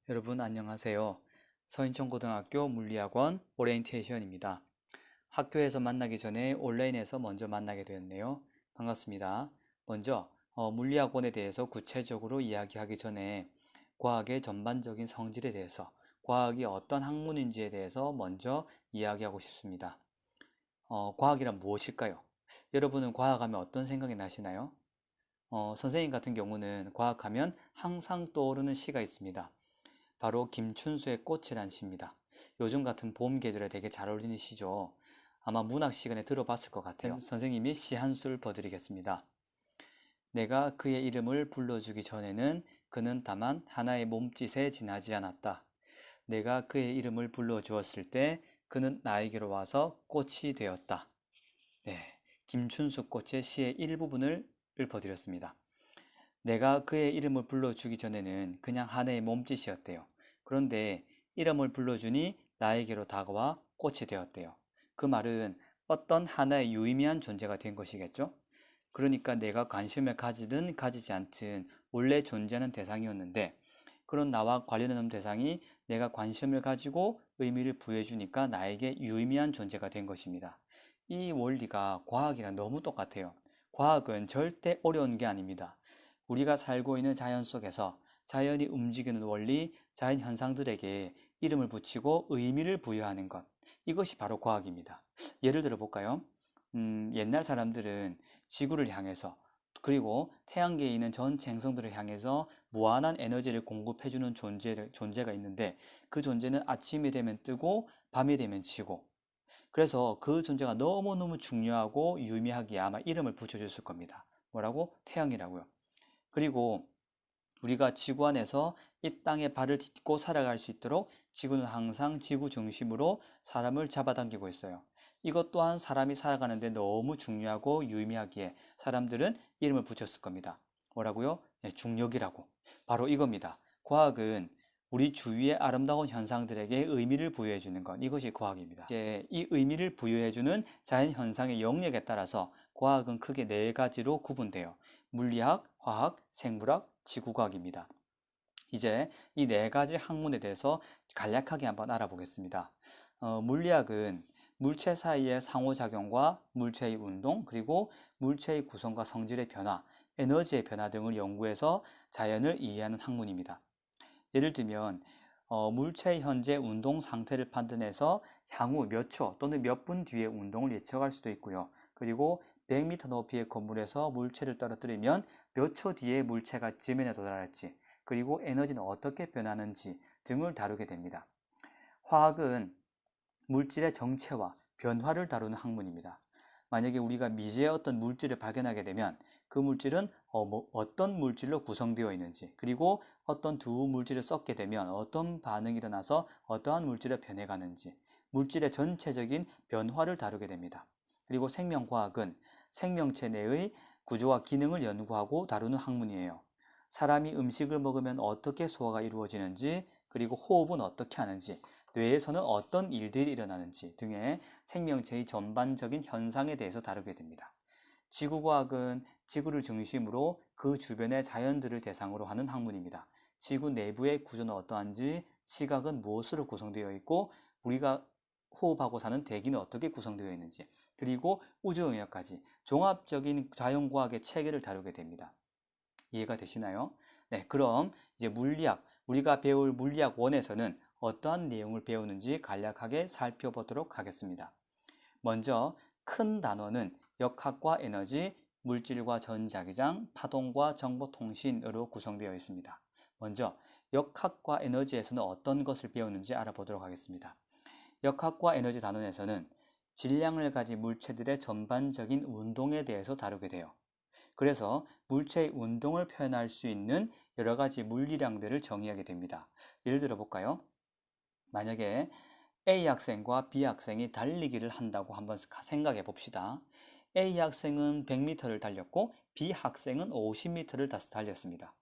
여러분 안녕하세요. 서인천고등학교 물리학원 오리엔테이션입니다. 학교에서 만나기 전에 온라인에서 먼저 만나게 되었네요. 반갑습니다. 먼저 물리학원에 대해서 구체적으로 이야기하기 전에 과학의 전반적인 성질에 대해서, 과학이 어떤 학문인지에 대해서 먼저 이야기하고 싶습니다. 과학이란 무엇일까요? 여러분은 과학하면 어떤 생각이 나시나요? 선생님 같은 경우는 과학하면 항상 떠오르는 시가 있습니다. 바로 김춘수의 꽃이란 시입니다. 요즘 같은 봄 계절에 되게 잘 어울리는 시죠. 아마 문학 시간에 들어봤을 것 같아요. 선생님이 시 한 수를 퍼드리겠습니다. 내가 그의 이름을 불러주기 전에는 그는 다만 하나의 몸짓에 지나지 않았다. 내가 그의 이름을 불러주었을 때 그는 나에게로 와서 꽃이 되었다. 네, 김춘수 꽃의 시의 일부분을 읊어드렸습니다. 내가 그의 이름을 불러주기 전에는 그냥 하나의 몸짓이었대요. 그런데 이름을 불러주니 나에게로 다가와 꽃이 되었대요. 그 말은 어떤 하나의 유의미한 존재가 된 것이겠죠? 그러니까 내가 관심을 가지든 가지지 않든 원래 존재하는 대상이었는데, 그런 나와 관련하는 대상이 내가 관심을 가지고 의미를 부여해주니까 나에게 유의미한 존재가 된 것입니다. 이 원리가 과학이랑 너무 똑같아요. 과학은 절대 어려운 게 아닙니다. 우리가 살고 있는 자연 속에서 자연이 움직이는 원리, 자연 현상들에게 이름을 붙이고 의미를 부여하는 것. 이것이 바로 과학입니다. 예를 들어 볼까요? 옛날 사람들은 지구를 향해서, 그리고 태양계에 있는 전체 행성들을 향해서 무한한 에너지를 공급해주는 존재가 있는데, 그 존재는 아침이 되면 뜨고 밤이 되면 지고, 그래서 그 존재가 너무너무 중요하고 유의미하기에 아마 이름을 붙여줬을 겁니다. 뭐라고? 태양이라고요. 그리고 우리가 지구 안에서 이 땅에 발을 딛고 살아갈 수 있도록 지구는 항상 지구 중심으로 사람을 잡아당기고 있어요. 이것 또한 사람이 살아가는데 너무 중요하고 유의미하기에 사람들은 이름을 붙였을 겁니다. 뭐라고요? 네, 중력이라고. 바로 이겁니다. 과학은 우리 주위의 아름다운 현상들에게 의미를 부여해 주는 것, 이것이 과학입니다. 이제 이 의미를 부여해 주는 자연 현상의 영역에 따라서 과학은 크게 네 가지로 구분돼요. 물리학, 화학, 생물학, 지구과학입니다. 이제 이 네 가지 학문에 대해서 간략하게 한번 알아보겠습니다. 물리학은 물체 사이의 상호작용과 물체의 운동, 그리고 물체의 구성과 성질의 변화, 에너지의 변화 등을 연구해서 자연을 이해하는 학문입니다. 예를 들면 물체의 현재 운동 상태를 판단해서 향후 몇 초 또는 몇 분 뒤에 운동을 예측할 수도 있고요. 그리고 100m 높이의 건물에서 물체를 떨어뜨리면 몇 초 뒤에 물체가 지면에 도달할지, 그리고 에너지는 어떻게 변하는지 등을 다루게 됩니다. 화학은 물질의 정체와 변화를 다루는 학문입니다. 만약에 우리가 미지의 어떤 물질을 발견하게 되면 그 물질은 어떤 물질로 구성되어 있는지, 그리고 어떤 두 물질을 섞게 되면 어떤 반응이 일어나서 어떠한 물질을 변해가는지, 물질의 전체적인 변화를 다루게 됩니다. 그리고 생명과학은 생명체 내의 구조와 기능을 연구하고 다루는 학문이에요. 사람이 음식을 먹으면 어떻게 소화가 이루어지는지, 그리고 호흡은 어떻게 하는지, 뇌에서는 어떤 일들이 일어나는지 등의 생명체의 전반적인 현상에 대해서 다루게 됩니다. 지구과학은 지구를 중심으로 그 주변의 자연들을 대상으로 하는 학문입니다. 지구 내부의 구조는 어떠한지, 지각은 무엇으로 구성되어 있고, 우리가 호흡하고 사는 대기는 어떻게 구성되어 있는지, 그리고 우주 영역까지 종합적인 자연과학의 체계를 다루게 됩니다. 이해가 되시나요? 네, 그럼 이제 물리학, 우리가 배울 물리학 1에서는 어떠한 내용을 배우는지 간략하게 살펴보도록 하겠습니다. 먼저 큰 단어는 역학과 에너지, 물질과 전자기장, 파동과 정보통신으로 구성되어 있습니다. 먼저 역학과 에너지에서는 어떤 것을 배우는지 알아보도록 하겠습니다. 역학과 에너지 단원에서는 질량을 가진 물체들의 전반적인 운동에 대해서 다루게 돼요. 그래서 물체의 운동을 표현할 수 있는 여러 가지 물리량들을 정의하게 됩니다. 예를 들어 볼까요? 만약에 A 학생과 B 학생이 달리기를 한다고 한번 생각해 봅시다. A 학생은 100m를 달렸고 B 학생은 50m를 달렸습니다.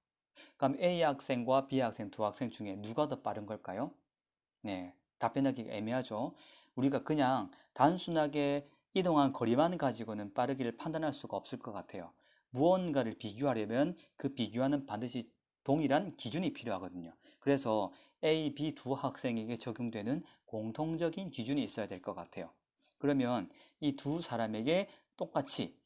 그럼 A 학생과 B 학생 두 학생 중에 누가 더 빠른 걸까요? 네, 답변하기가 애매하죠. 우리가 그냥 단순하게 이동한 거리만 가지고는 빠르기를 판단할 수가 없을 것 같아요. 무언가를 비교하려면 그 비교하는 반드시 동일한 기준이 필요하거든요. 그래서 A, B 두 학생에게 적용되는 공통적인 기준이 있어야 될 것 같아요. 그러면 이 두 사람에게 똑같이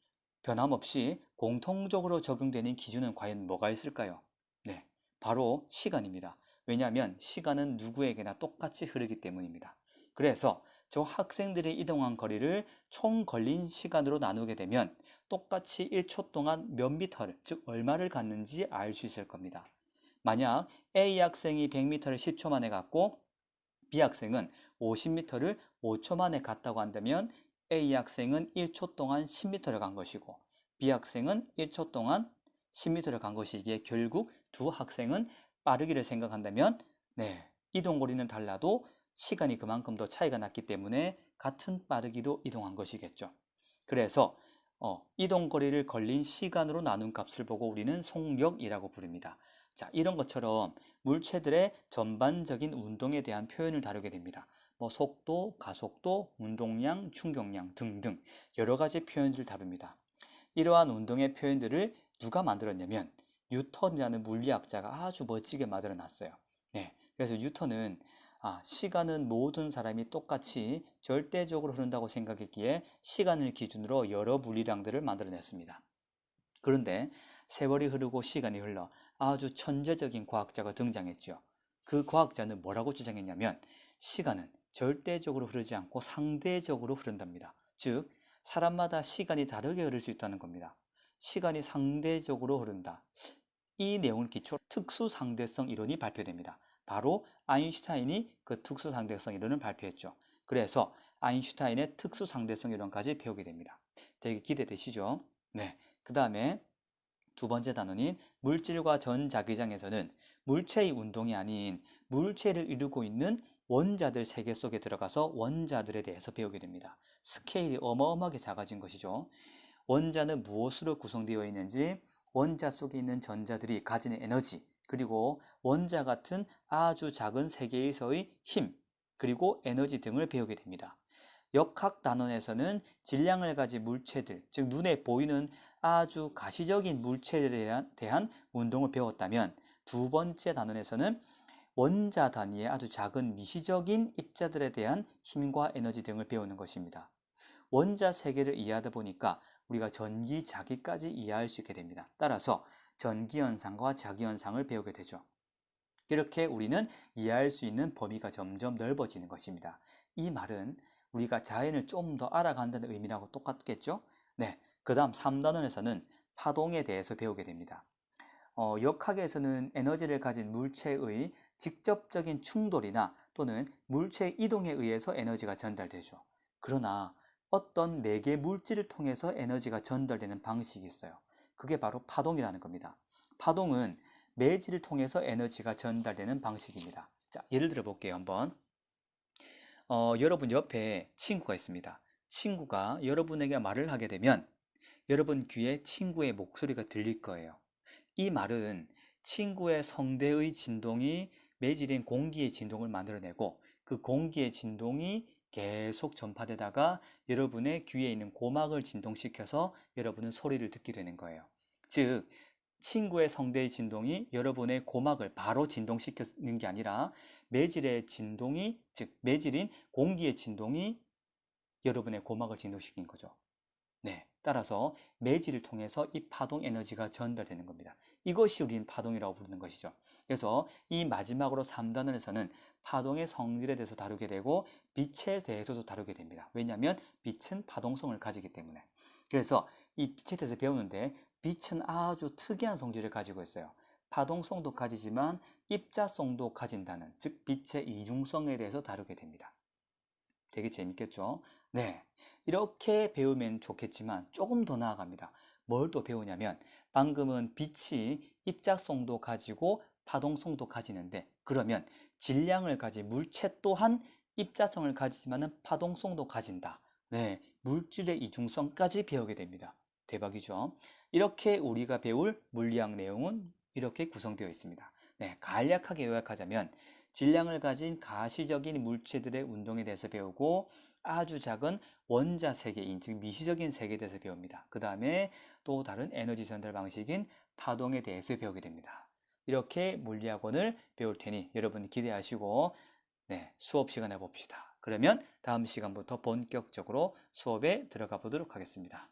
변함없이 공통적으로 적용되는 기준은 과연 뭐가 있을까요? 네, 바로 시간입니다. 왜냐하면 시간은 누구에게나 똑같이 흐르기 때문입니다. 그래서 저 학생들이 이동한 거리를 총 걸린 시간으로 나누게 되면 똑같이 1초 동안 몇 미터를, 즉 얼마를 갔는지 알 수 있을 겁니다. 만약 A 학생이 100m를 10초 만에 갔고 B 학생은 50m를 5초 만에 갔다고 한다면 A 학생은 1초 동안 10m를 간 것이고 B 학생은 1초 동안 10m를 간 것이기에 결국 두 학생은 빠르기를 생각한다면 이동거리는 달라도 시간이 그만큼 더 차이가 났기 때문에 같은 빠르기로 이동한 것이겠죠. 그래서 이동거리를 걸린 시간으로 나눈 값을 보고 우리는 속력이라고 부릅니다. 자, 이런 것처럼 물체들의 전반적인 운동에 대한 표현을 다루게 됩니다. 속도, 가속도, 운동량, 충격량 등등 여러 가지 표현들을 다룹니다. 이러한 운동의 표현들을 누가 만들었냐면 뉴턴이라는 물리학자가 아주 멋지게 만들어 놨어요. 그래서 뉴턴은 시간은 모든 사람이 똑같이 절대적으로 흐른다고 생각했기에 시간을 기준으로 여러 물리량들을 만들어냈습니다. 그런데 세월이 흐르고 시간이 흘러 아주 천재적인 과학자가 등장했죠. 그 과학자는 뭐라고 주장했냐면 시간은 절대적으로 흐르지 않고 상대적으로 흐른답니다. 즉, 사람마다 시간이 다르게 흐를 수 있다는 겁니다. 시간이 상대적으로 흐른다. 이 내용을 기초로 특수상대성 이론이 발표됩니다. 바로 아인슈타인이 그 특수상대성 이론을 발표했죠. 그래서 아인슈타인의 특수상대성 이론까지 배우게 됩니다. 되게 기대되시죠? 그 다음에 두 번째 단원인 물질과 전자기장에서는 물체의 운동이 아닌 물체를 이루고 있는 원자들 세계 속에 들어가서 원자들에 대해서 배우게 됩니다. 스케일이 어마어마하게 작아진 것이죠. 원자는 무엇으로 구성되어 있는지, 원자 속에 있는 전자들이 가지는 에너지, 그리고 원자 같은 아주 작은 세계에서의 힘, 그리고 에너지 등을 배우게 됩니다. 역학 단원에서는 질량을 가진 물체들, 즉 눈에 보이는 아주 가시적인 물체에 대한 운동을 배웠다면 두 번째 단원에서는 원자 단위의 아주 작은 미시적인 입자들에 대한 힘과 에너지 등을 배우는 것입니다. 원자 세계를 이해하다 보니까 우리가 전기, 자기까지 이해할 수 있게 됩니다. 따라서 전기현상과 자기현상을 배우게 되죠. 이렇게 우리는 이해할 수 있는 범위가 점점 넓어지는 것입니다. 이 말은 우리가 자연을 좀 더 알아간다는 의미라고 똑같겠죠? 그 다음 3단원에서는 파동에 대해서 배우게 됩니다. 역학에서는 에너지를 가진 물체의 직접적인 충돌이나 또는 물체의 이동에 의해서 에너지가 전달되죠. 그러나 어떤 매개 물질을 통해서 에너지가 전달되는 방식이 있어요. 그게 바로 파동이라는 겁니다. 파동은 매질을 통해서 에너지가 전달되는 방식입니다. 자, 예를 들어 볼게요. 한번. 여러분 옆에 친구가 있습니다. 친구가 여러분에게 말을 하게 되면 여러분 귀에 친구의 목소리가 들릴 거예요. 이 말은 친구의 성대의 진동이 매질인 공기의 진동을 만들어내고 그 공기의 진동이 계속 전파되다가 여러분의 귀에 있는 고막을 진동시켜서 여러분은 소리를 듣게 되는 거예요. 즉, 친구의 성대의 진동이 여러분의 고막을 바로 진동시키는 게 아니라 매질의 진동이, 즉 매질인 공기의 진동이 여러분의 고막을 진동시킨 거죠. 따라서 매질을 통해서 이 파동 에너지가 전달되는 겁니다. 이것이 우리는 파동이라고 부르는 것이죠. 그래서 이 마지막으로 3단원에서는 파동의 성질에 대해서 다루게 되고 빛에 대해서도 다루게 됩니다. 왜냐하면 빛은 파동성을 가지기 때문에. 그래서 이 빛에 대해서 배우는데 빛은 아주 특이한 성질을 가지고 있어요. 파동성도 가지지만 입자성도 가진다는, 즉 빛의 이중성에 대해서 다루게 됩니다. 되게 재밌겠죠? 이렇게 배우면 좋겠지만 조금 더 나아갑니다. 뭘 또 배우냐면 방금은 빛이 입자성도 가지고 파동성도 가지는데 그러면 질량을 가진 물체 또한 입자성을 가지지만 파동성도 가진다. 물질의 이중성까지 배우게 됩니다. 대박이죠? 이렇게 우리가 배울 물리학 내용은 이렇게 구성되어 있습니다. 간략하게 요약하자면 질량을 가진 가시적인 물체들의 운동에 대해서 배우고 아주 작은 원자 세계인, 즉 미시적인 세계에 대해서 배웁니다. 그 다음에 또 다른 에너지 전달 방식인 파동에 대해서 배우게 됩니다. 이렇게 물리학원을 배울 테니 여러분 기대하시고 네, 수업 시간에 봅시다. 그러면 다음 시간부터 본격적으로 수업에 들어가 보도록 하겠습니다.